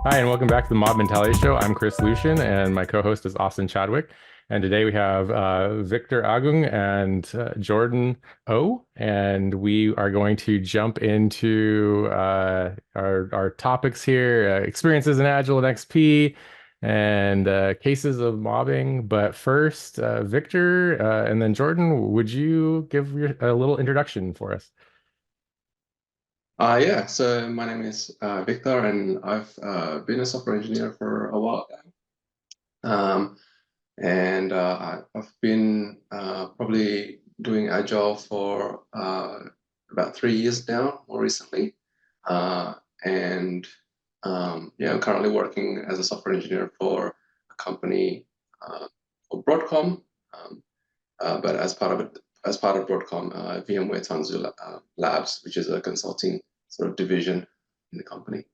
Hi, and welcome back to the Mob Mentality Show. I'm Chris Lucian, and my co-host is Austin Chadwick. And today we have Victor Agung and Jordan O, and we are going to jump into our topics here: experiences in Agile and XP, and cases of mobbing. But first, Victor, and then Jordan, would you give a little introduction for us? Yeah, so my name is Victor, and I've been a software engineer for a while now. I've been probably doing Agile for about 3 years now, more recently. Uh, and Yeah, I'm currently working as a software engineer for a company called Broadcom. Um, but as part of Broadcom, VMware Tanzu Labs, which is a consulting sort of division in the company.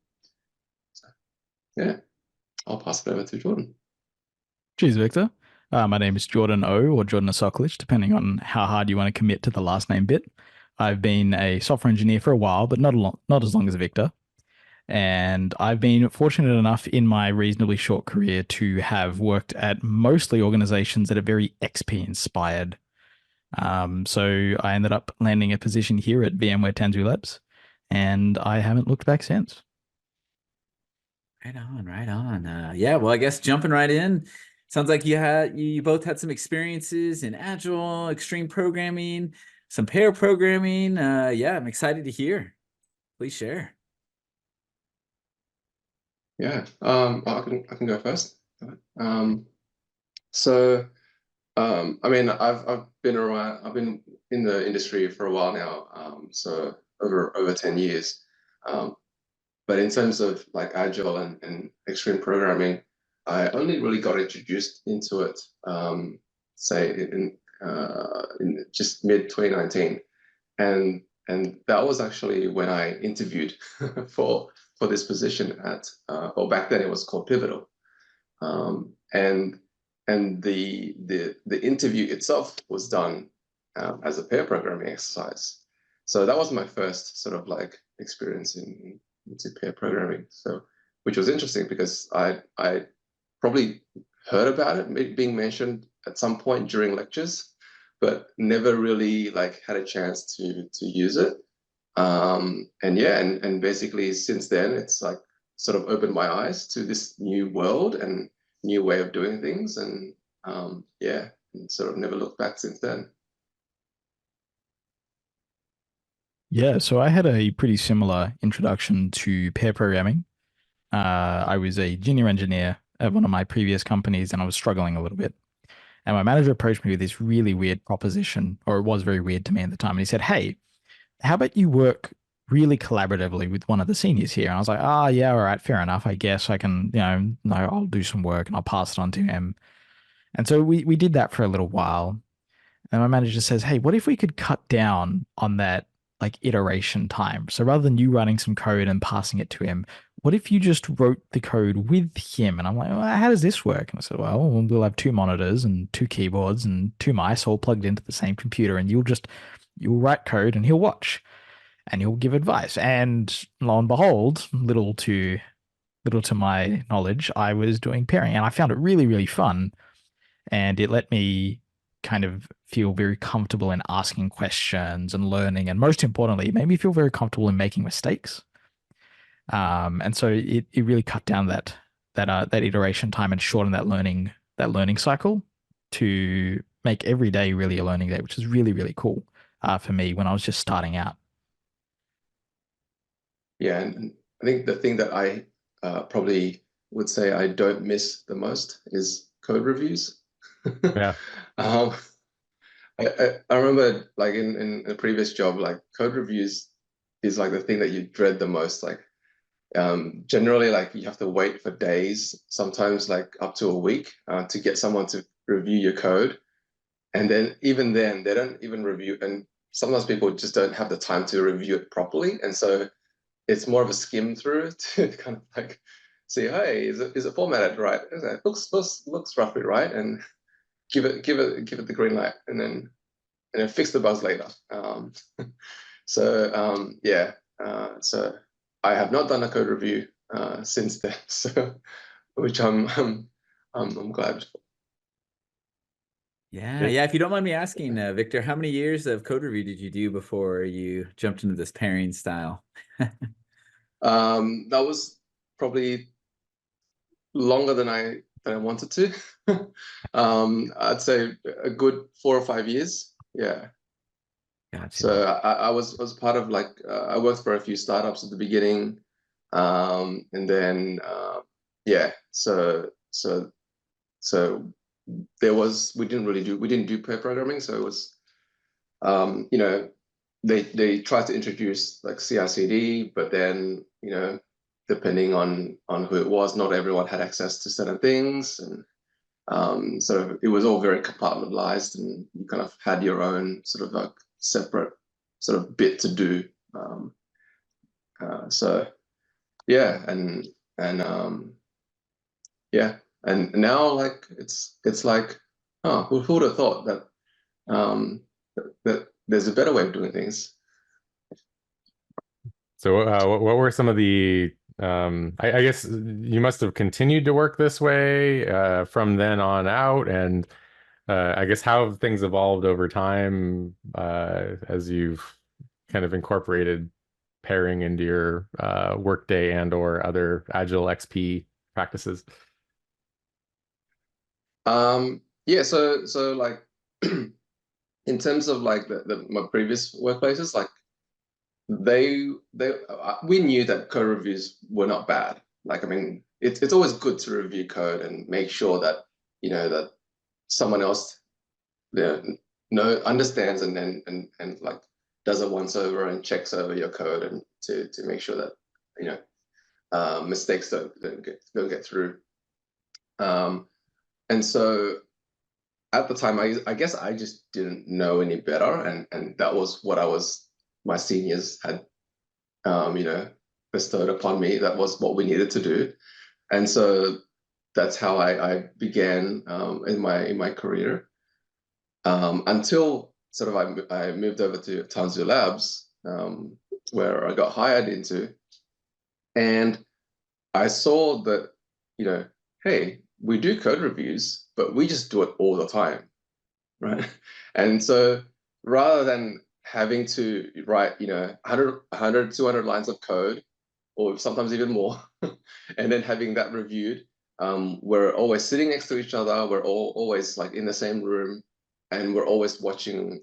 So yeah, I'll pass it over to Jordan. Cheers, Victor. My name is Jordan O or Jordan Ocokoljic, depending on how hard you want to commit to the last name bit. I've been a software engineer for a while, but not as long as Victor. And I've been fortunate enough in my reasonably short career to have worked at mostly organizations that are very XP inspired. So I ended up landing a position here at VMware Tanzu Labs, and I haven't looked back since. Right on, right on. Yeah, well, I guess jumping right in. Sounds like you both had some experiences in Agile, extreme programming, some pair programming. Yeah, I'm excited to hear. Please share. Yeah, I can go first. Um, so I mean, I've been around. I've been in the industry for a while now. So over 10 years. Um, But in terms of like Agile and extreme programming, I only really got introduced into it, say in just mid 2019, and that was actually when I interviewed for this position at, or back then it was called Pivotal, um, and the interview itself was done as a pair programming exercise. So that was my first sort of like experience into pair programming. So, which was interesting because I probably heard about it being mentioned at some point during lectures, but never really like had a chance to use it. And yeah, and basically since then it's like sort of opened my eyes to this new world and new way of doing things, and yeah, and sort of never looked back since then. Yeah, so I had a pretty similar introduction to pair programming. I was a junior engineer at one of my previous companies and I was struggling a little bit. And my manager approached me with this really weird proposition, or it was very weird to me at the time. And he said, "Hey, how about you work really collaboratively with one of the seniors here?" And I was like, "Ah, yeah, all right, fair enough. I guess I can, no, I'll do some work and I'll pass it on to him." And so we did that for a little while. And my manager says, "Hey, what if we could cut down on that like iteration time? So rather than you writing some code and passing it to him, what if you just wrote the code with him?" And I'm like, "Well, how does this work?" And I said, "Well, we'll have two monitors and two keyboards and two mice all plugged into the same computer, and you'll write code and he'll watch and he'll give advice." And lo and behold, little to my knowledge, I was doing pairing and I found it really, really fun. And it let me kind of feel very comfortable in asking questions and learning. And most importantly, it made me feel very comfortable in making mistakes. And so it really cut down that iteration time and shortened that learning cycle to make every day really a learning day, which is really, really cool for me when I was just starting out. Yeah, and I think the thing that I probably would say I don't miss the most is code reviews. Yeah. um, I remember like in a previous job, like code reviews is like the thing that you dread the most. Like generally, like you have to wait for days, sometimes like up to a week, to get someone to review your code. And then even then, they don't even review. And sometimes people just don't have the time to review it properly. And so it's more of a skim through to kind of like see, hey, is it formatted right? It looks roughly right, and give it the green light, and then fix the bugs later. Yeah, so I have not done a code review since then. So, which I'm glad for. Yeah, yeah. If you don't mind me asking, Victor, how many years of code review did you do before you jumped into this pairing style? That was probably longer than I wanted to. I'd say a good 4 or 5 years. Yeah. Gotcha. So I was part of like I worked for a few startups at the beginning, and then yeah. So there was we didn't do pair programming, so it was you know they tried to introduce like CI/CD, but then depending on who it was, not everyone had access to certain things, and so it was all very compartmentalized, and you kind of had your own sort of like separate sort of bit to do. So yeah, and yeah, and now like it's like, oh, who would have thought that that there's a better way of doing things. So what were some of the I guess you must have continued to work this way from then on out, and I guess how have things evolved over time as you've kind of incorporated pairing into your workday and or other Agile XP practices? Yeah, so like in terms of like my previous workplaces, like they we knew that code reviews were not bad. Like, I mean, it's always good to review code and make sure that that someone else understands and then and like does a once over and checks over your code and to make sure that mistakes don't get through. And so at the time, I guess I just didn't know any better, and that was what my seniors had bestowed upon me. That was what we needed to do, and so that's how I began in my career until sort of I moved over to Tanzu Labs, where I got hired into, and I saw that hey, we do code reviews, but we just do it all the time, right? And so rather than having to write 100 200 lines of code, or sometimes even more, and then having that reviewed, we're always sitting next to each other, we're always like in the same room, and we're always watching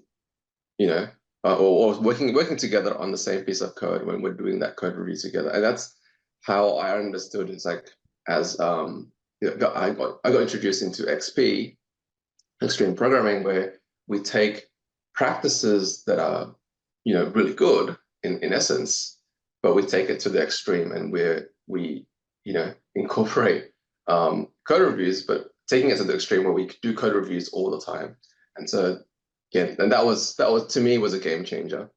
or working together on the same piece of code when we're doing that code review together. And that's how I understood it's like, as I got introduced into XP, extreme programming, where we take practices that are really good in essence, but we take it to the extreme, and we incorporate code reviews, but taking it to the extreme where we do code reviews all the time. And so yeah, and that was to me was a game changer.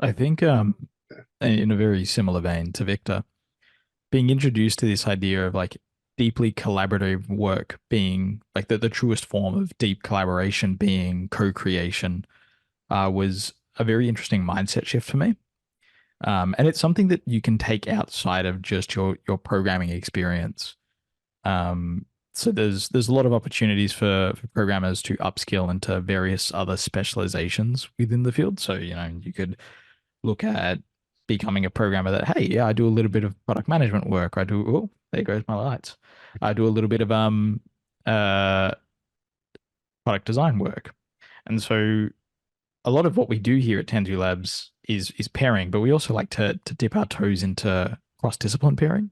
I think in a very similar vein to Victor, being introduced to this idea of like deeply collaborative work being like the truest form of deep collaboration being co-creation was a very interesting mindset shift for me. And it's something that you can take outside of just your programming experience. So there's a lot of opportunities for programmers to upskill into various other specializations within the field. So, you could look at becoming a programmer that, hey, yeah, I do a little bit of product management work. Oh, there goes my lights. I do a little bit of uh product design work. And so a lot of what we do here at Tanzu Labs is pairing, but we also like to dip our toes into cross-discipline pairing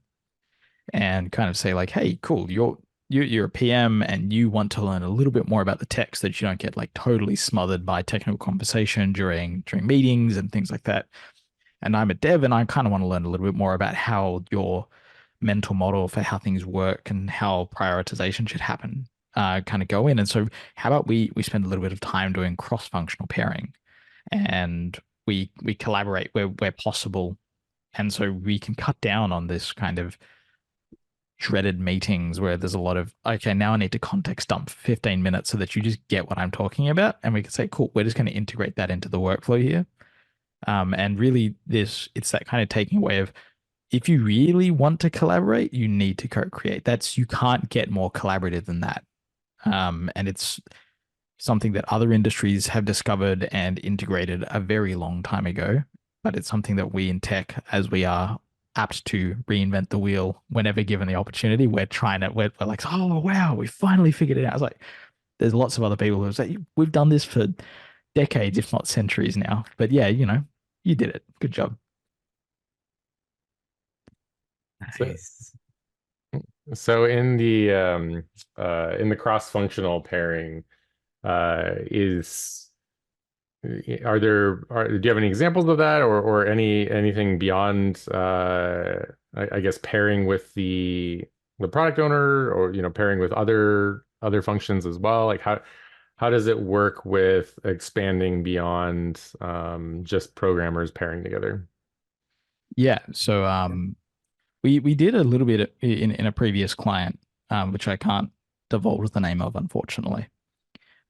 and kind of say like, hey, cool, you're a PM and you want to learn a little bit more about the tech so that you don't get like totally smothered by technical conversation during meetings and things like that. And I'm a dev and I kind of want to learn a little bit more about how your mental model for how things work and how prioritization should happen kind of go in. And so how about we spend a little bit of time doing cross-functional pairing and we collaborate where possible. And so we can cut down on this kind of dreaded meetings where there's a lot of, okay, now I need to context dump for 15 minutes so that you just get what I'm talking about. And we can say, cool, we're just going to integrate that into the workflow here. And really it's that kind of taking away of if you really want to collaborate, you need to co-create. You can't get more collaborative than that. And it's something that other industries have discovered and integrated a very long time ago. But it's something that we in tech, as we are apt to reinvent the wheel whenever given the opportunity, we're like, oh wow, we finally figured it out. It's like there's lots of other people who say we've done this for decades, if not centuries now. But yeah, you did it. Good job. Nice. So in the cross-functional pairing, do you have any examples of that, or anything beyond I guess pairing with the product owner, or pairing with other functions as well? Like how does it work with expanding beyond just programmers pairing together? Yeah. So we did a little bit in a previous client, which I can't divulge the name of, unfortunately.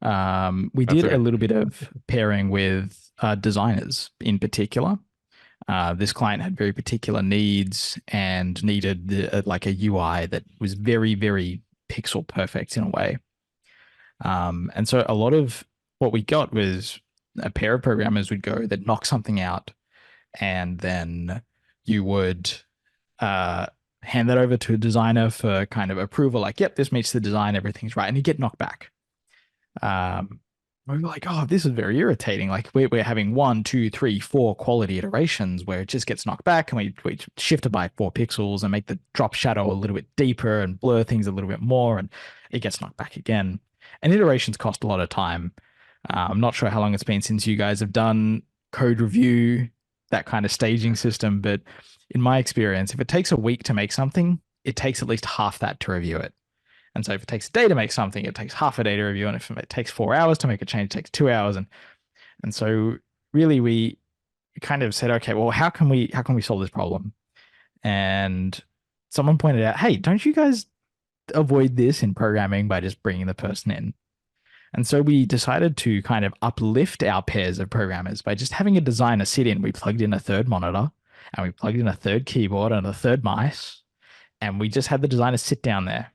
We That's did okay. a little bit of pairing with designers in particular. This client had very particular needs and needed like a UI that was very, very pixel perfect in a way. And so a lot of what we got was a pair of programmers would go that knock something out, and then you would hand that over to a designer for kind of approval, like, yep, this meets the design, everything's right, and you get knocked back. We were like, oh, this is very irritating. Like we're having 1, 2, 3, 4 quality iterations where it just gets knocked back, and we shift it by 4 pixels and make the drop shadow a little bit deeper and blur things a little bit more, and it gets knocked back again. And iterations cost a lot of time. I'm not sure how long it's been since you guys have done code review, that kind of staging system, but in my experience, if it takes a week to make something, it takes at least half that to review it. And so if it takes a day to make something, it takes half a day to review. And if it takes 4 hours to make a change, it takes 2 hours. And so really we kind of said, okay, well, how can we solve this problem? And someone pointed out, hey, don't you guys avoid this in programming by just bringing the person in? And so we decided to kind of uplift our pairs of programmers by just having a designer sit in. We plugged in a third monitor, and we plugged in a third keyboard and a third mice, and we just had the designer sit down there.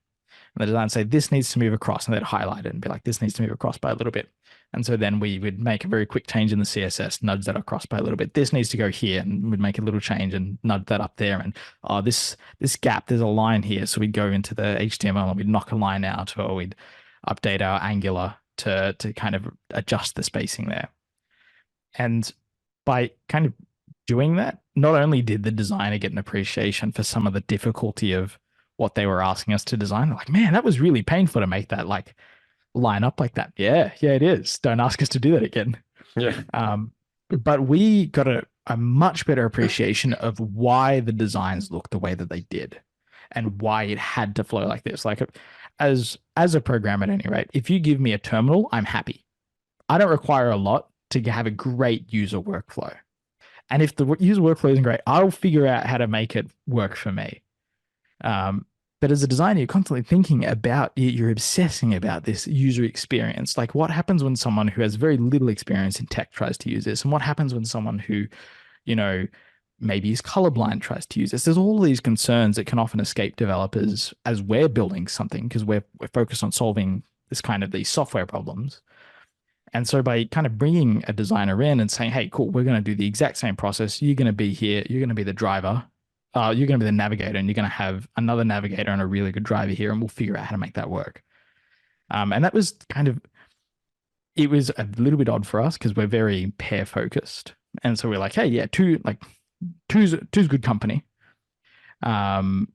And the designer say, this needs to move across, and they'd highlight it and be like, this needs to move across by a little bit. And so then we would make a very quick change in the CSS, nudge that across by a little bit. This needs to go here, and we'd make a little change and nudge that up there. And this gap, there's a line here. So we'd go into the HTML and we'd knock a line out, or we'd update our Angular to kind of adjust the spacing there. And by kind of doing that, not only did the designer get an appreciation for some of the difficulty of what they were asking us to design, they're like, man, that was really painful to make that like line up like that. Yeah, it is. Don't ask us to do that again. Yeah. But we got a much better appreciation of why the designs looked the way that they did, and why it had to flow like this. Like as a programmer at any rate, if you give me a terminal, I'm happy. I don't require a lot to have a great user workflow. And if the user workflow isn't great, I'll figure out how to make it work for me. But as a designer, you're constantly thinking about, you're obsessing about this user experience. Like what happens when someone who has very little experience in tech tries to use this? And what happens when someone who, maybe is colorblind tries to use this? There's all these concerns that can often escape developers as we're building something, because we're focused on solving these software problems. And so by kind of bringing a designer in and saying, hey, cool, we're going to do the exact same process. You're going to be here. You're going to be the driver. You're going to be the navigator, and you're going to have another navigator and a really good driver here, and we'll figure out how to make that work. And that was it was a little bit odd for us because we're very pair focused. And so we're like, hey, yeah, two's good company. And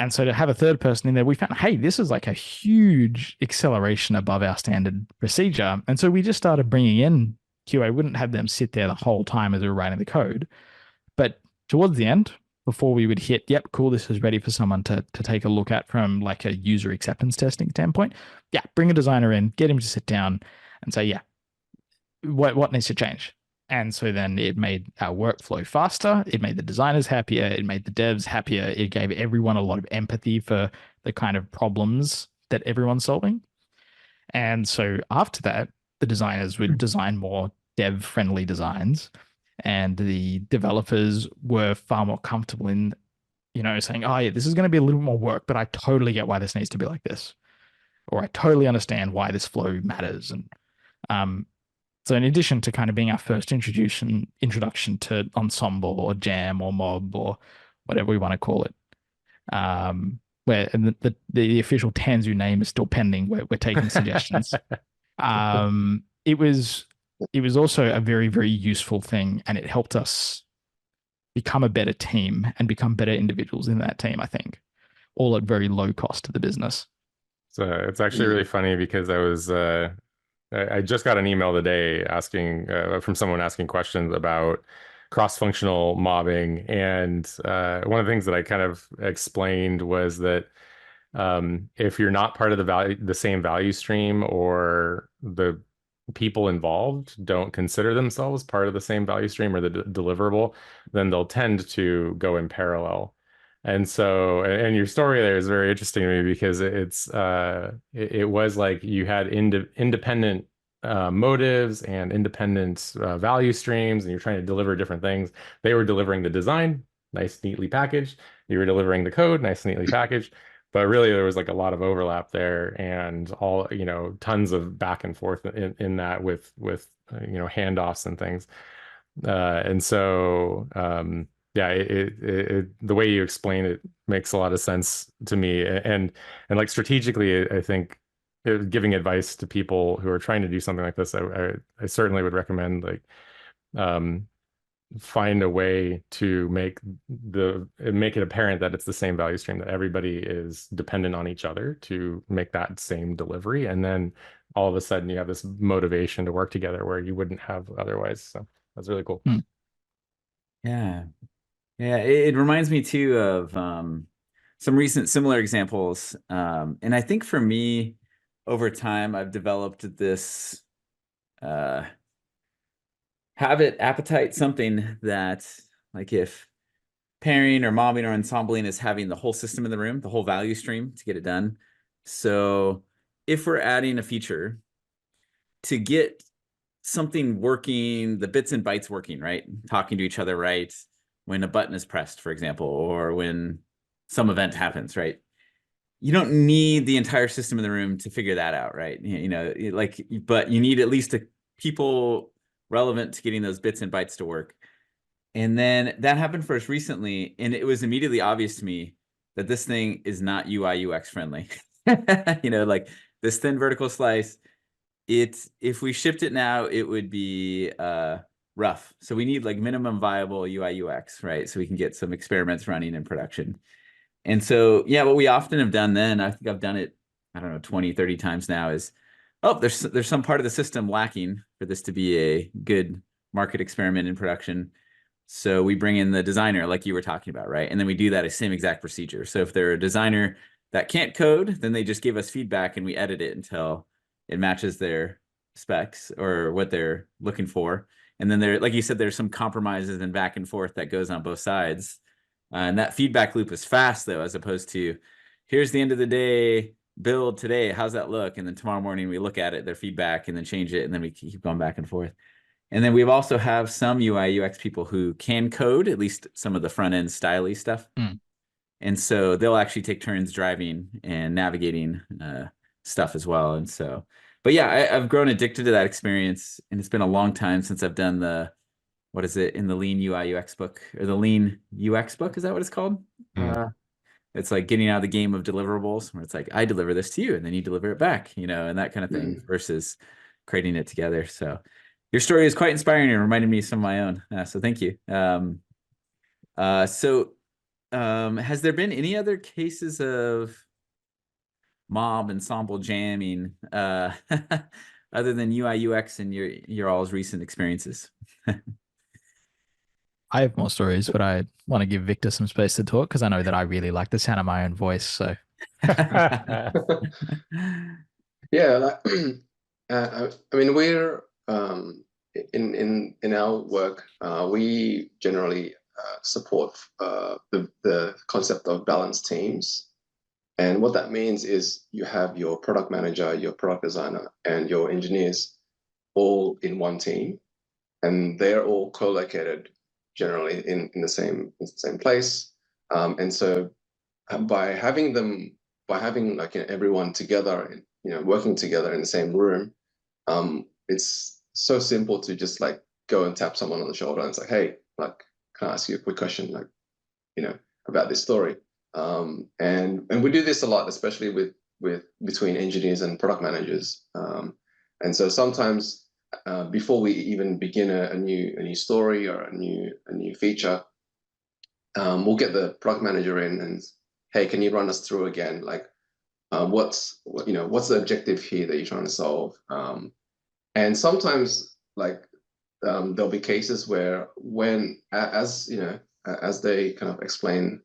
so to have a third person in there, we found, hey, this is like a huge acceleration above our standard procedure. And so we just started bringing in QA. Wouldn't have them sit there the whole time as we were writing the code. But towards the end, before we would hit, yep, cool, this is ready for someone to take a look at from like a user acceptance testing standpoint. Yeah, bring a designer in, get him to sit down and say, yeah, what needs to change? And so then it made our workflow faster. It made the designers happier. It made the devs happier. It gave everyone a lot of empathy for the kind of problems that everyone's solving. And so after that, the designers would design more dev-friendly designs. and the developers were far more comfortable in, saying, oh yeah, this is going to be a little more work, but I totally get why this needs to be like this, or I totally understand why this flow matters. And so in addition to kind of being our first introduction to ensemble or jam or mob or whatever we want to call it, where and the official Tanzu name is still pending. We're taking suggestions. It was also a very, very useful thing, and it helped us become a better team and become better individuals in that team, I think, all at very low cost to the business. So it's actually really funny because I just got an email today asking from someone asking questions about cross-functional mobbing, and one of the things that I kind of explained was that if you're not part of the same value stream, or the people involved don't consider themselves part of the same value stream or the deliverable, then they'll tend to go in parallel. And so, and your story there is very interesting to me because it was like you had independent motives and independent value streams, and you're trying to deliver different things. They were delivering the design, nice, neatly packaged. You were delivering the code, nice, neatly packaged. But really, there was like a lot of overlap there, and all, tons of back and forth in that with handoffs and things. And so, yeah, the way you explain it makes a lot of sense to me. And like strategically, I think giving advice to people who are trying to do something like this, I certainly would recommend find a way to make it apparent that it's the same value stream, that everybody is dependent on each other to make that same delivery, and then all of a sudden you have this motivation to work together where you wouldn't have otherwise. So that's really cool. Yeah, it reminds me too of some recent similar examples, and I think for me, over time, I've developed this appetite, something that, like, if pairing or mobbing or ensembling is having the whole system in the room, the whole value stream to get it done. So if we're adding a feature to get something working, the bits and bytes working, right? Talking to each other, right? When a button is pressed, for example, or when some event happens, right? You don't need the entire system in the room to figure that out, right? But you need at least people relevant to getting those bits and bytes to work. And then that happened for us recently, and it was immediately obvious to me that this thing is not UI UX friendly. Like this thin vertical slice, if we shipped it now, it would be rough. So we need like minimum viable UI UX, right? So we can get some experiments running in production. And so, yeah, what we often have done then, I think I've done it, I don't know, 20, 30 times now, is, oh, there's some part of the system lacking for this to be a good market experiment in production. So we bring in the designer, like you were talking about, right? And then we do that same exact procedure. So if they're a designer that can't code, then they just give us feedback and we edit it until it matches their specs or what they're looking for. And then like you said, there's some compromises and back and forth that goes on both sides. And that feedback loop is fast, though, as opposed to, here's the end of the day build today, how's that look? And then tomorrow morning we look at it, their feedback, and then change it, and then we keep going back and forth. And then we've also have some UI UX people who can code, at least some of the front end styly stuff. And so they'll actually take turns driving and navigating stuff as well. And so, but yeah, I've grown addicted to that experience, and it's been a long time since I've done what is it, in the lean UI UX book, or the lean UX book? Is that what it's called? It's like getting out of the game of deliverables, where it's like, I deliver this to you and then you deliver it back, and that kind of thing, versus creating it together. So your story is quite inspiring and reminded me of some of my own. So thank you. Has there been any other cases of mob ensemble jamming other than UI UX and your all's recent experiences? I have more stories, but I want to give Victor some space to talk because I know that I really like the sound of my own voice. So, yeah, I mean, we're in our work, we generally support the concept of balanced teams, and what that means is you have your product manager, your product designer, and your engineers all in one team. and they're all co-located generally in the same place. And so by having like, you know, everyone together and, you know, working together in the same room, it's so simple to just like go and tap someone on the shoulder and say, hey, like, can I ask you a quick question, like, you know, about this story? And we do this a lot, especially with between engineers and product managers. And so sometimes before we even begin a new story or a new feature, we'll get the product manager in and, hey, can you run us through again? Like, what's the objective here that you're trying to solve? And sometimes, like, there'll be cases where as they kind of explain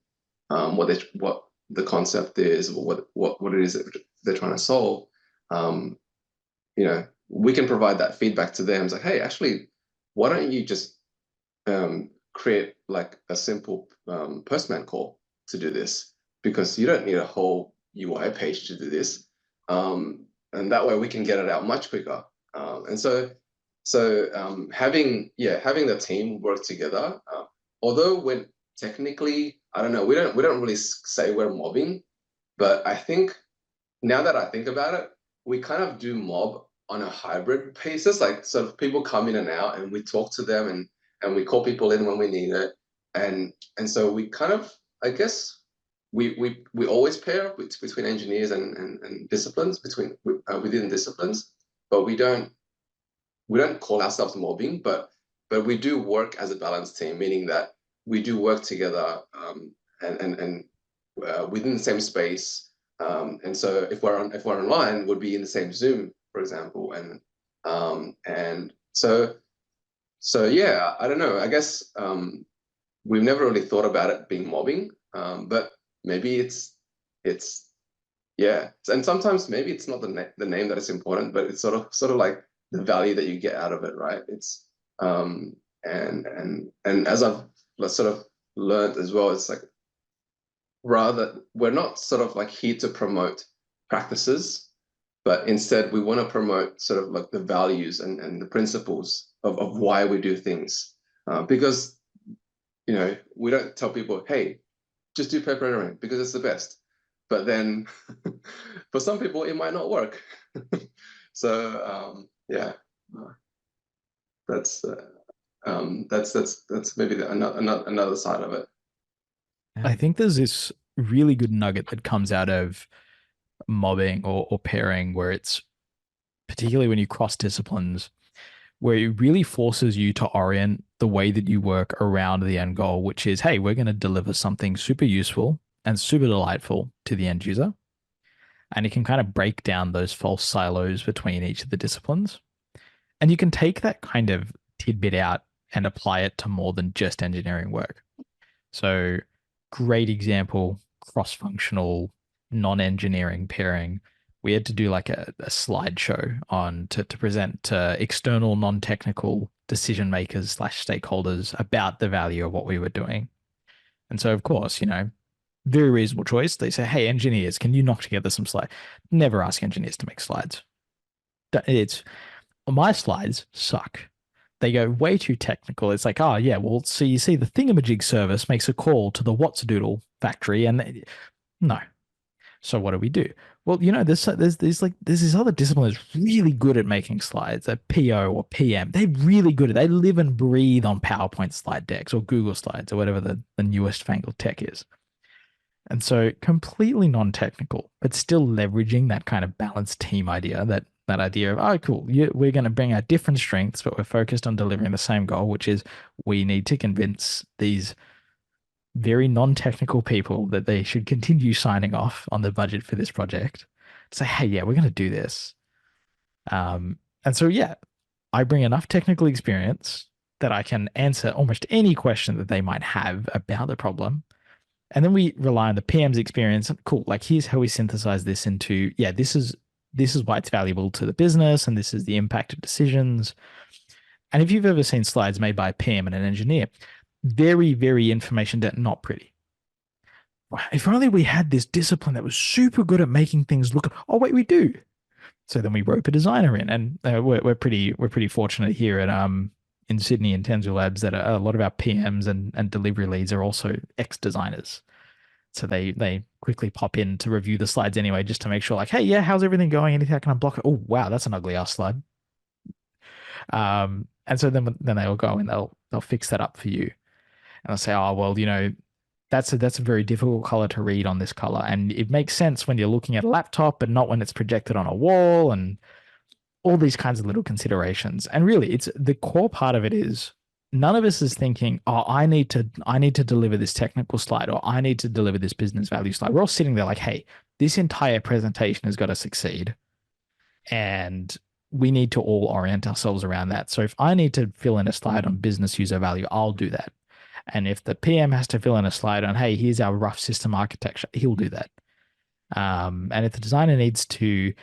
what the concept is, or what it is that they're trying to solve, you know, we can provide that feedback to them. It's like, hey, actually, why don't you just create like a simple postman call to do this, because you don't need a whole UI page to do this, and that way we can get it out much quicker. And so having the team work together, although when technically, I don't know, we don't really say we're mobbing, but I think now that I think about it, we kind of do mob on a hybrid basis. Like, sort of people come in and out, and we talk to them, and we call people in when we need it, and so we kind of, I guess, we always pair between engineers and disciplines, within disciplines, but we don't call ourselves mobbing, but we do work as a balanced team, meaning that we do work together and within the same space. And so if we're online, we'll be in the same Zoom, for example, and so yeah, I don't know. I guess we've never really thought about it being mobbing, but maybe it's yeah. And sometimes maybe it's not the name that is important, but it's sort of like the value that you get out of it, right? It's and as I've sort of learned as well, it's like, rather, we're not sort of like here to promote practices, but instead we want to promote sort of like the values and the principles of why we do things, because, you know, we don't tell people, hey, just do pair programming because it's the best, but then for some people it might not work. So yeah, that's maybe another side of it. I think there's this really good nugget that comes out of mobbing or pairing, where it's, particularly when you cross disciplines, where it really forces you to orient the way that you work around the end goal, which is, hey, we're going to deliver something super useful and super delightful to the end user. And you can kind of break down those false silos between each of the disciplines. And you can take that kind of tidbit out and apply it to more than just engineering work. So, great example, cross-functional, non-engineering pairing. We had to do like a slideshow on to present to external non-technical decision makers / stakeholders about the value of what we were doing. And so, of course, you know, very reasonable choice. They say, hey, engineers, can you knock together some slides? Never ask engineers to make slides. It's, my slides suck. They go way too technical. It's like, oh yeah, well, so you see the thingamajig service makes a call to the What's-a-doodle factory, and no. So what do? Well, you know, there's this other discipline that's really good at making slides, a PO or PM. They're really good at it. They live and breathe on PowerPoint slide decks or Google Slides or whatever the newest fangled tech is. And so completely non-technical, but still leveraging that kind of balanced team idea, that idea of, oh, cool, we're going to bring our different strengths, but we're focused on delivering the same goal, which is we need to convince these very non-technical people that they should continue signing off on the budget for this project. Say, hey, yeah, we're going to do this. And so, yeah, I bring enough technical experience that I can answer almost any question that they might have about the problem. And then we rely on the PM's experience. Cool, like, here's how we synthesize this into, yeah, this is why it's valuable to the business, and this is the impact of decisions. And if you've ever seen slides made by a PM and an engineer, very, very information dense, not pretty. If only we had this discipline that was super good at making things look. Oh wait, we do. So then we rope a designer in, and we're pretty fortunate here at in Sydney in Tensor Labs that a lot of our PMs and delivery leads are also ex-designers. So they quickly pop in to review the slides anyway, just to make sure, like, hey, yeah, how's everything going? Anything I can unblock it? Oh, wow, that's an ugly ass slide. And so then they'll go and they'll fix that up for you. And they'll say, oh, well, that's a very difficult color to read on this color. And it makes sense when you're looking at a laptop, but not when it's projected on a wall, and all these kinds of little considerations. And really, it's the core part of it is none of us is thinking, oh, I need to deliver this technical slide, or I need to deliver this business value slide. We're all sitting there like, hey, this entire presentation has got to succeed. And we need to all orient ourselves around that. So if I need to fill in a slide on business user value, I'll do that. And if the PM has to fill in a slide on, hey, here's our rough system architecture, he'll do that. And if the designer needs to,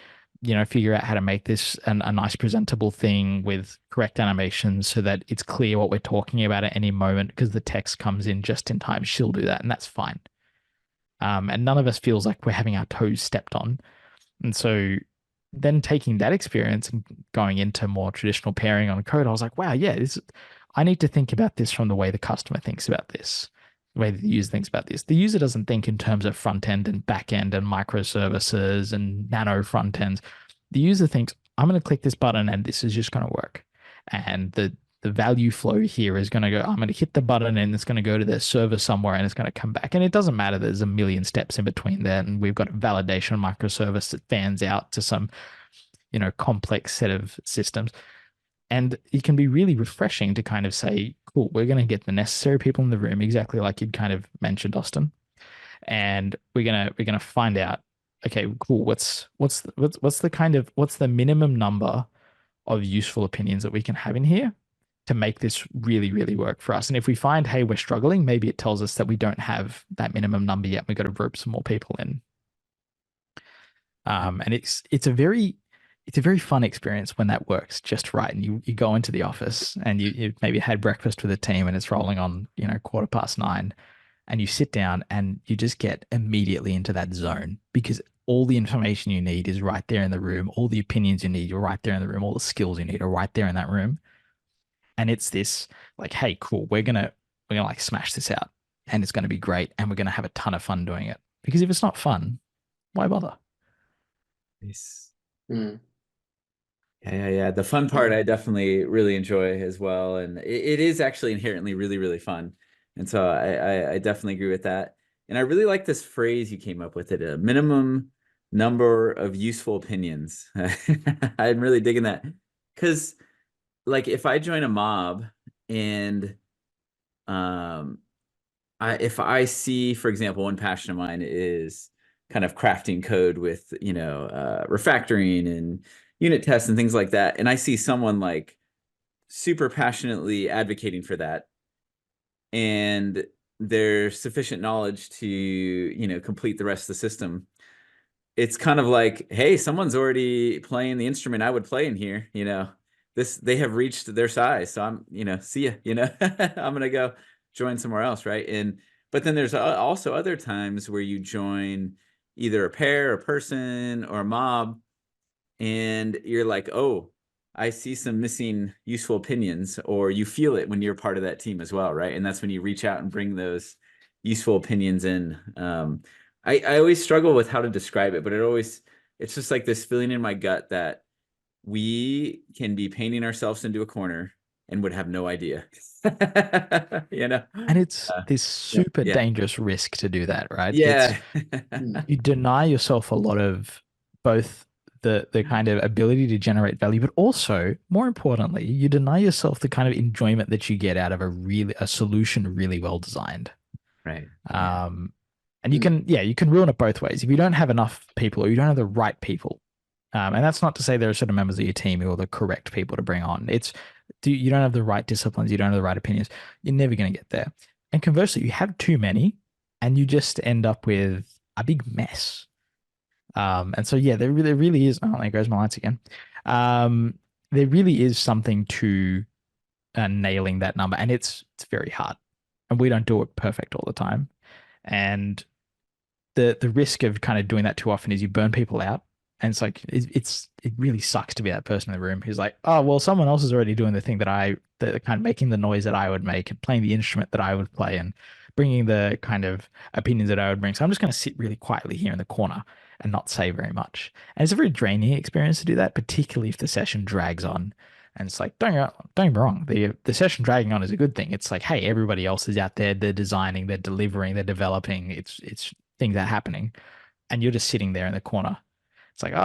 figure out how to make this a nice presentable thing with correct animations so that it's clear what we're talking about at any moment because the text comes in just in time, she'll do that, and that's fine. And none of us feels like we're having our toes stepped on. And so then taking that experience and going into more traditional pairing on code, I was like, wow, yeah, I need to think about this from the way the customer thinks about this, the way the user thinks about this. The user doesn't think in terms of front end and back end and microservices and nano front ends. The user thinks, I'm going to click this button and this is just going to work. And the value flow here is going to go, I'm going to hit the button and it's going to go to their server somewhere and it's going to come back. And it doesn't matter, there's a million steps in between there. And we've got a validation microservice that fans out to some, complex set of systems. And it can be really refreshing to kind of say, cool, we're going to get the necessary people in the room, exactly like you'd kind of mentioned, Austin. And we're gonna find out, okay, cool, what's the minimum number of useful opinions that we can have in here to make this really, really work for us. And if we find, hey, we're struggling, maybe it tells us that we don't have that minimum number yet. We've got to rope some more people in. And it's a very fun experience when that works just right. And you go into the office and you maybe had breakfast with a team and it's rolling on, 9:15, and you sit down and you just get immediately into that zone because all the information you need is right there in the room. All the opinions you need are right there in the room. All the skills you need are right there in that room. And it's this like, hey, cool, we're gonna like smash this out and it's gonna be great and we're gonna have a ton of fun doing it. Because if it's not fun, why bother? Nice. Mm. Yeah. The fun part I definitely really enjoy as well. And it is actually inherently really, really fun. And so I definitely agree with that. And I really like this phrase you came up with, a minimum number of useful opinions. I'm really digging that. Because like if I join a mob and if I see, for example, one passion of mine is kind of crafting code with, refactoring and unit tests and things like that. And I see someone like super passionately advocating for that. And there's sufficient knowledge to, complete the rest of the system. It's kind of like, hey, someone's already playing the instrument I would play in here, they have reached their size. So I'm, see ya, I'm going to go join somewhere else. Right. But then there's also other times where you join either a pair, a person, or a mob, and you're like, oh, I see some missing useful opinions, or you feel it when you're part of that team as well, right? And that's when you reach out and bring those useful opinions in. I always struggle with how to describe it, but it's just like this feeling in my gut that we can be painting ourselves into a corner and would have no idea. And it's this super dangerous risk to do that, right? Yeah. You deny yourself a lot of both the kind of ability to generate value, but also, more importantly, you deny yourself the kind of enjoyment that you get out of a solution really well designed. Right. And you can ruin it both ways. If you don't have enough people or you don't have the right people, and that's not to say there are certain members of your team who are the correct people to bring on. You don't have the right disciplines, you don't have the right opinions, you're never going to get there. And conversely, you have too many and you just end up with a big mess. And so, there really is, oh, there goes my lights again. There really is something to nailing that number, and it's very hard, and we don't do it perfect all the time. And the risk of kind of doing that too often is you burn people out And it's like it really sucks to be that person in the room who's like, oh well, someone else is already doing the thing that kind of making the noise that I would make and playing the instrument that I would play and bringing the kind of opinions that I would bring. So I'm just going to sit really quietly here in the corner and not say very much. And it's a very draining experience to do that, particularly if the session drags on. And it's like, don't get me wrong, the session dragging on is a good thing. It's like, hey, everybody else is out there, they're designing, they're delivering, they're developing. It's things are happening, and you're just sitting there in the corner. It's like,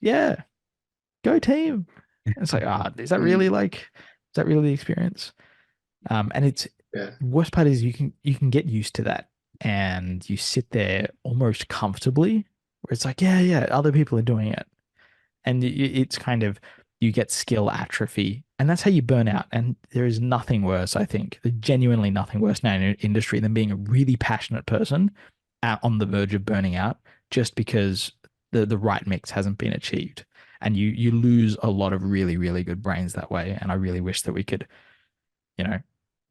yeah, go team. And it's like, is that really the experience? And it's Yeah. worst part is you can get used to that, and you sit there almost comfortably, where it's like, yeah, other people are doing it, and it's kind of you get skill atrophy, and that's how you burn out. And there is nothing worse, I think, genuinely nothing worse now in an industry than being a really passionate person on the verge of burning out just because the right mix hasn't been achieved. And you lose a lot of really, really good brains that way. And I really wish that we could,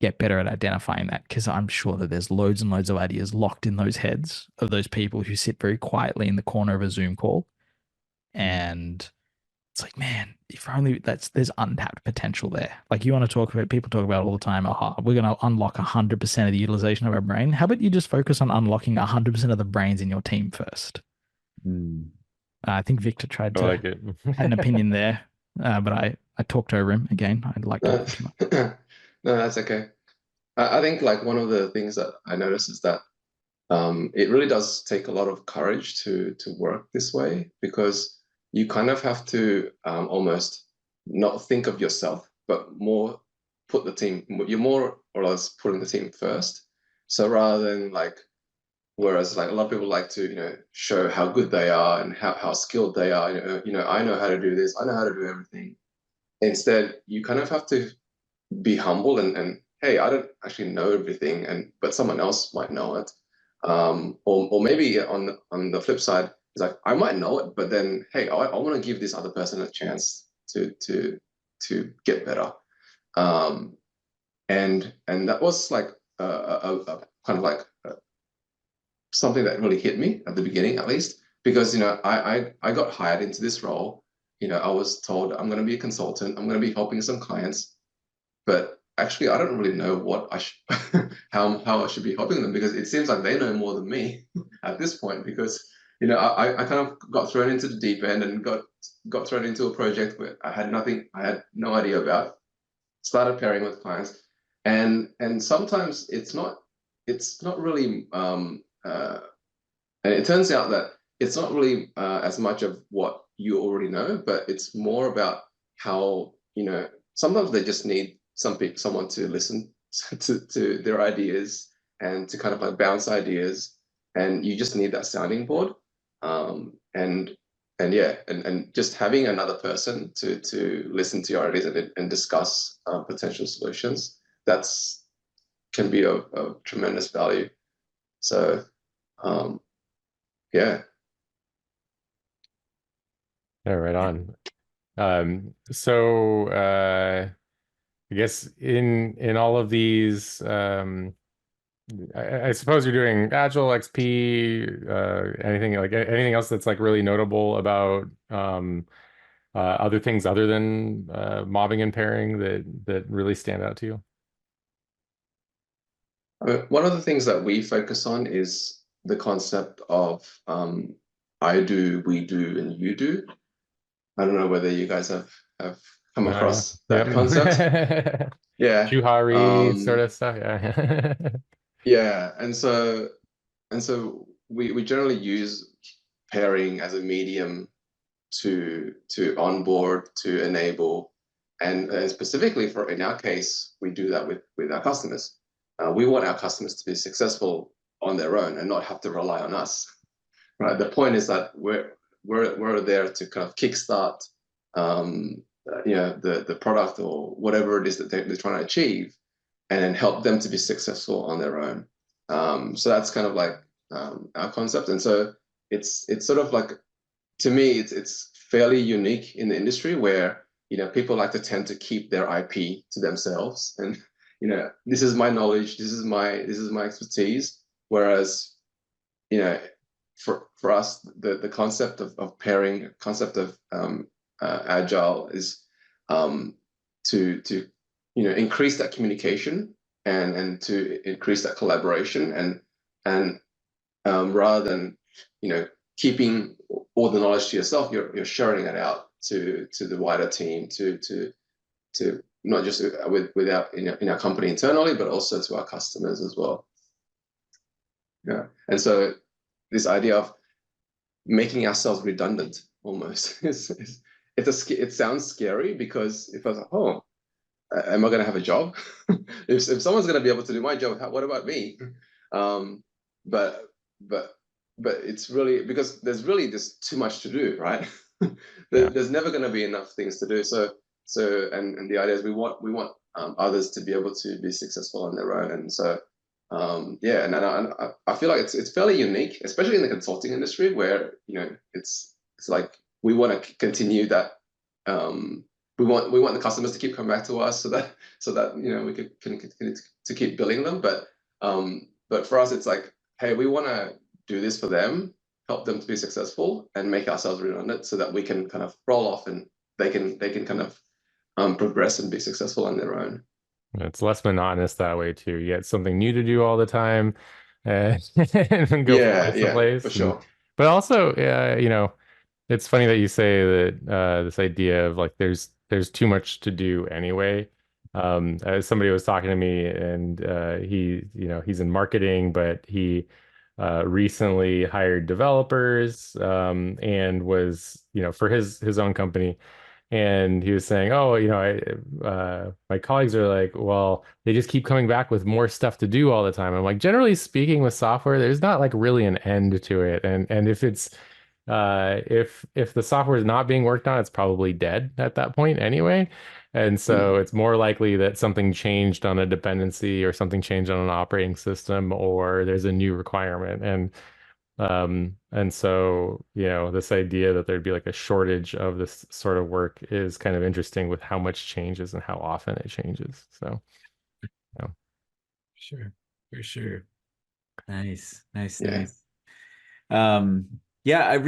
get better at identifying that, because I'm sure that there's loads and loads of ideas locked in those heads of those people who sit very quietly in the corner of a Zoom call. And it's like, man, if only there's untapped potential there. Like you want to talk about, people talk about all the time, we're going to unlock 100% of the utilization of our brain. How about you just focus on unlocking 100% of the brains in your team first? I think Victor tried to like it. had an opinion there, but I talked over him again. I like No, talking too much. no, that's okay. I think like one of the things that I notice is that it really does take a lot of courage to work this way, because you kind of have to almost not think of yourself, but more put the team. You're more or less putting the team first. So rather than whereas like a lot of people like to show how good they are and how skilled they are. I know how to do this. I know how to do everything. Instead, you kind of have to be humble and hey, I don't actually know everything, but someone else might know it. Or maybe on the flip side, it's like I might know it, but then hey, I want to give this other person a chance to get better. And that was like a kind of like something that really hit me at the beginning, at least, because I got hired into this role. I was told I'm going to be a consultant. I'm going to be helping some clients, but actually, I don't really know what I should, how I should be helping them, because it seems like they know more than me at this point. Because I kind of got thrown into the deep end and got thrown into a project where I had no idea about. Started pairing with clients, and sometimes it's not really. And it turns out that it's not really as much of what you already know, but it's more about how sometimes they just need someone to listen to their ideas and to kind of like bounce ideas, and you just need that sounding board. And just having another person to listen to your ideas and discuss potential solutions, can be of tremendous value. So yeah. Yeah, right on. So I guess in all of these, I suppose you're doing Agile, XP, anything else that's like really notable about other things other than mobbing and pairing that really stand out to you? One of the things that we focus on is the concept of I do, we do, and you do. I don't know whether you guys have come across that concept. Yeah. Shuhari sort of stuff. Yeah. Yeah. And so we generally use pairing as a medium to onboard, to enable, and specifically in our case, we do that with our customers. We want our customers to be successful on their own and not have to rely on us. Right. The point is that we're there to kind of kickstart the product or whatever it is that they're trying to achieve, and then help them to be successful on their own. So that's kind of like our concept. And so it's sort of like, to me, it's fairly unique in the industry, where people like to tend to keep their IP to themselves, and this is my knowledge, this is my expertise. Whereas for us, the concept of pairing, concept of agile is to increase that communication and to increase that collaboration and rather than keeping all the knowledge to yourself, you're sharing it out to the wider team, to not just in our company internally, but also to our customers as well. Yeah, and so this idea of making ourselves redundant almost it sounds scary, because if I was like, oh, am I going to have a job? if someone's going to be able to do my job, what about me? But it's really because there's too much to do, right? There's never going to be enough things to do. So and the idea is we want others to be able to be successful on their own, and so yeah, and I feel like it's fairly unique, especially in the consulting industry, where it's like we want to continue that. We want the customers to keep coming back to us, so that we can to keep billing them. But for us, it's like, hey, we want to do this for them, help them to be successful, and make ourselves redundant, so that we can kind of roll off and they can kind of progress and be successful on their own. It's less monotonous that way too. You get something new to do all the time, and go from place to place. For sure. But also, it's funny that you say that this idea of like there's too much to do anyway. As somebody was talking to me, and he's in marketing, but he recently hired developers and was for his own company. And he was saying, oh, my colleagues are like, well, they just keep coming back with more stuff to do all the time. I'm like, generally speaking, with software, there's not like really an end to it. And if it's if the software is not being worked on, it's probably dead at that point anyway. And so it's more likely that something changed on a dependency, or something changed on an operating system, or there's a new requirement. And so, this idea that there'd be like a shortage of this sort of work is kind of interesting, with how much changes and how often it changes. So, Sure, for sure. Nice. Yeah,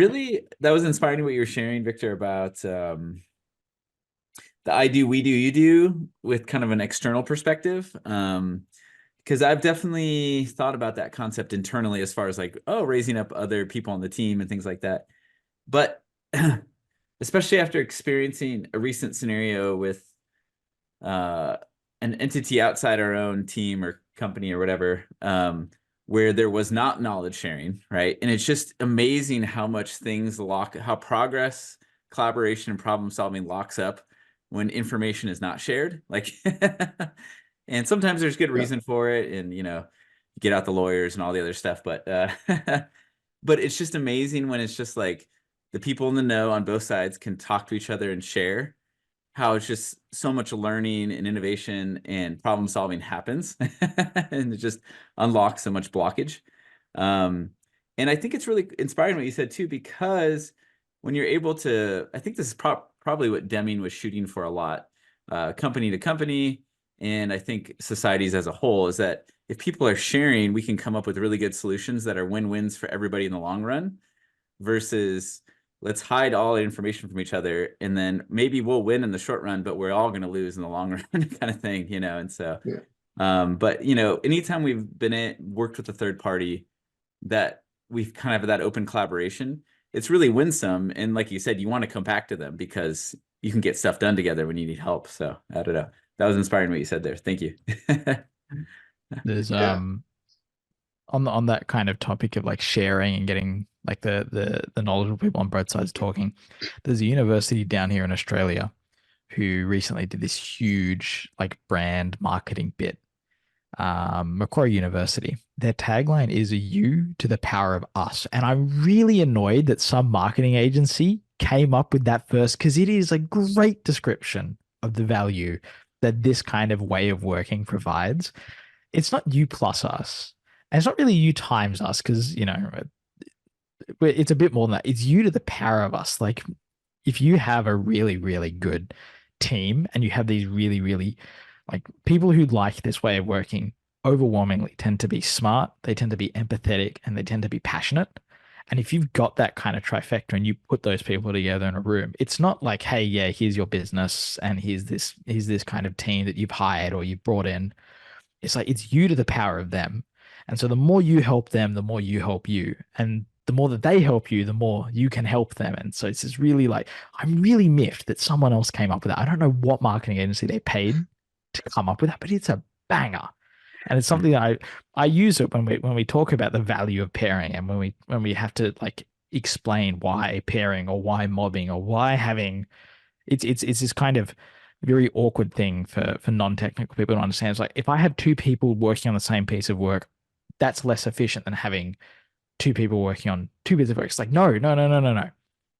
that was inspiring what you were sharing, Victor, about the I do, we do, you do, with kind of an external perspective. Because I've definitely thought about that concept internally, as far as like, raising up other people on the team and things like that. But especially after experiencing a recent scenario with an entity outside our own team or company or whatever, where there was not knowledge sharing, right? And it's just amazing how much how progress, collaboration, and problem solving locks up when information is not shared. Like, and sometimes there's good reason for it, and get out the lawyers and all the other stuff. But but it's just amazing when it's just like the people in the know on both sides can talk to each other and share, how it's just so much learning and innovation and problem solving happens, and it just unlocks so much blockage. And I think it's really inspiring what you said too, because when you're able to, I think this is probably what Deming was shooting for a lot, company to company, and I think societies as a whole, is that if people are sharing, we can come up with really good solutions that are win-wins for everybody in the long run, versus let's hide all the information from each other, and then maybe we'll win in the short run, but we're all going to lose in the long run, kind of thing, And so, but anytime we've worked with a third party, that we've kind of that open collaboration, it's really winsome. And like you said, you want to come back to them because you can get stuff done together when you need help. So I don't know. That was inspiring what you said there. Thank you. There's on that kind of topic of like sharing and getting like the knowledgeable people on both sides talking. There's a university down here in Australia who recently did this huge like brand marketing bit. Macquarie University. Their tagline is "You to the power of us," and I'm really annoyed that some marketing agency came up with that first, because it is a great description of the value that this kind of way of working provides. It's not you plus us, and it's not really you times us, because it's a bit more than that. It's you to the power of us. Like, if you have a really, really good team, and you have these really, really like people who like this way of working, overwhelmingly tend to be smart, they tend to be empathetic, and they tend to be passionate. And if you've got that kind of trifecta and you put those people together in a room, it's not like, hey, yeah, here's your business and here's this kind of team that you've hired or you've brought in. It's like it's you to the power of them. And so the more you help them, the more you help you. And the more that they help you, the more you can help them. And so it's just really like, I'm really miffed that someone else came up with that. I don't know what marketing agency they paid to come up with that, but it's a banger. And it's something that I use it when we talk about the value of pairing and when we have to like explain why pairing or why mobbing or why having it's this kind of very awkward thing for non-technical people to understand. It's like if I have two people working on the same piece of work, that's less efficient than having two people working on two bits of work. It's like no.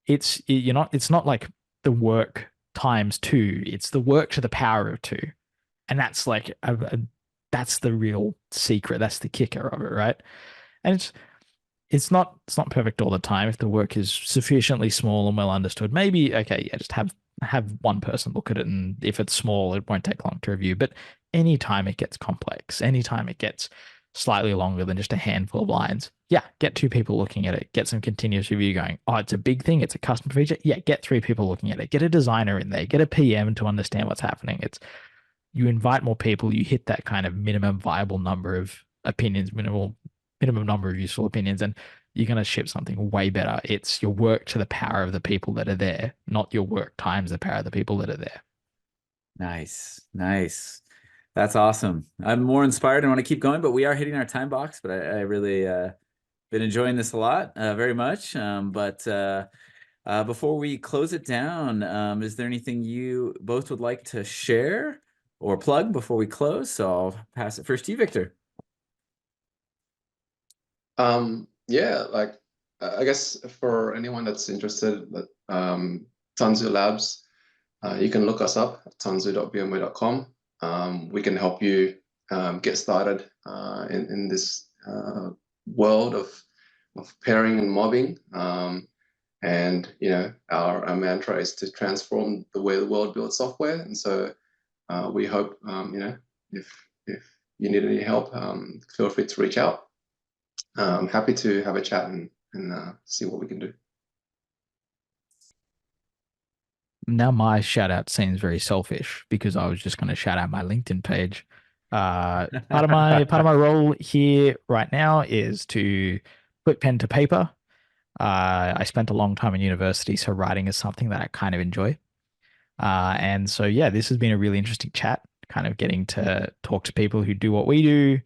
It's not like the work times two. It's the work to the power of two. And that's like that's the real secret. That's the kicker of it, right? And it's not perfect all the time. If the work is sufficiently small and well understood, maybe okay, yeah, just have one person look at it, and if it's small, it won't take long to review. But anytime it gets complex, anytime it gets slightly longer than just a handful of lines, yeah, get two people looking at it, get some continuous review going. Oh, it's a big thing, it's a custom feature. Yeah, get three people looking at it, get a designer in there, get a PM to understand what's happening. It's you invite more people, you hit that kind of minimum viable number of opinions, minimum number of useful opinions, and you're going to ship something way better. It's your work to the power of the people that are there, not your work times the power of the people that are there. Nice. That's awesome. I'm more inspired and want to keep going, but we are hitting our time box. But I really been enjoying this a lot, very much. Before we close it down, is there anything you both would like to share or plug before we close? So I'll pass it first to you, Victor. Yeah, like I guess for anyone that's interested, Tanzu Labs, you can look us up at tanzu.bmw.com. We can help you get started in this world of pairing and mobbing. And our mantra is to transform the way the world builds software. And so we hope if you need any help, feel free to reach out. Happy to have a chat and see what we can do. Now my shout out seems very selfish because I was just going to shout out my LinkedIn page. Part of my role here right now is to put pen to paper. I spent a long time in university, so writing is something that I kind of enjoy. And so yeah, this has been a really interesting chat, kind of getting to talk to people who do what we do,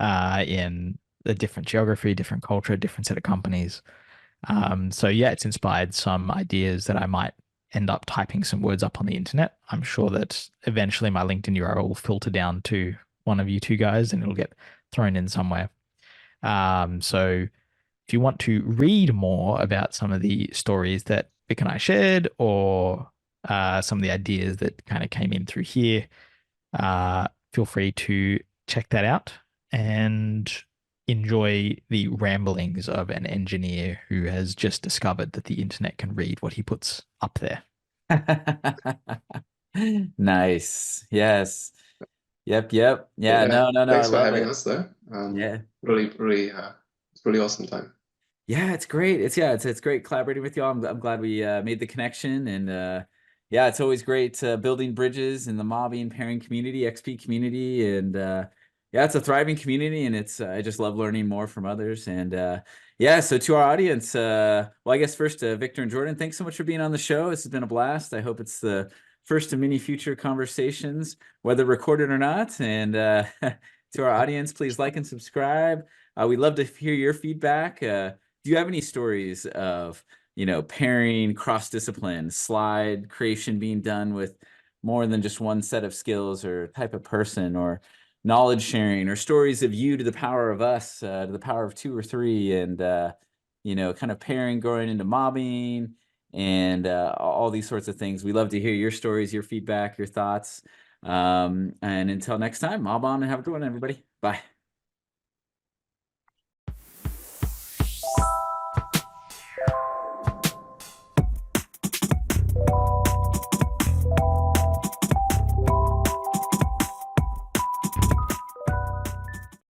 in a different geography, different culture, different set of companies. So yeah, it's inspired some ideas that I might end up typing some words up on the internet. I'm sure that eventually my LinkedIn URL will filter down to one of you two guys and it'll get thrown in somewhere. So if you want to read more about some of the stories that Vic and I shared or some of the ideas that kind of came in through here, feel free to check that out and enjoy the ramblings of an engineer who has just discovered that the internet can read what he puts up there. Nice. Yes. Yep. Yeah. No. Thanks I for love having it. us, though. Yeah. Really, it's really awesome time. Yeah, it's great. It's great collaborating with y'all. I'm glad we made the connection, and yeah, it's always great building bridges in the mobbing pairing community, XP community, and yeah, it's a thriving community, and it's I just love learning more from others. And yeah, so to our audience, well, I guess first Victor and Jordan, thanks so much for being on the show. This has been a blast. I hope it's the first of many future conversations, whether recorded or not. And to our audience, please like and subscribe. We'd love to hear your feedback. Do you have any stories of, pairing cross-discipline, slide creation being done with more than just one set of skills or type of person, or knowledge sharing, or stories of you to the power of us, to the power of two or three, and, kind of pairing growing into mobbing and all these sorts of things. We love to hear your stories, your feedback, your thoughts. And until next time, mob on and have a good one, everybody. Bye.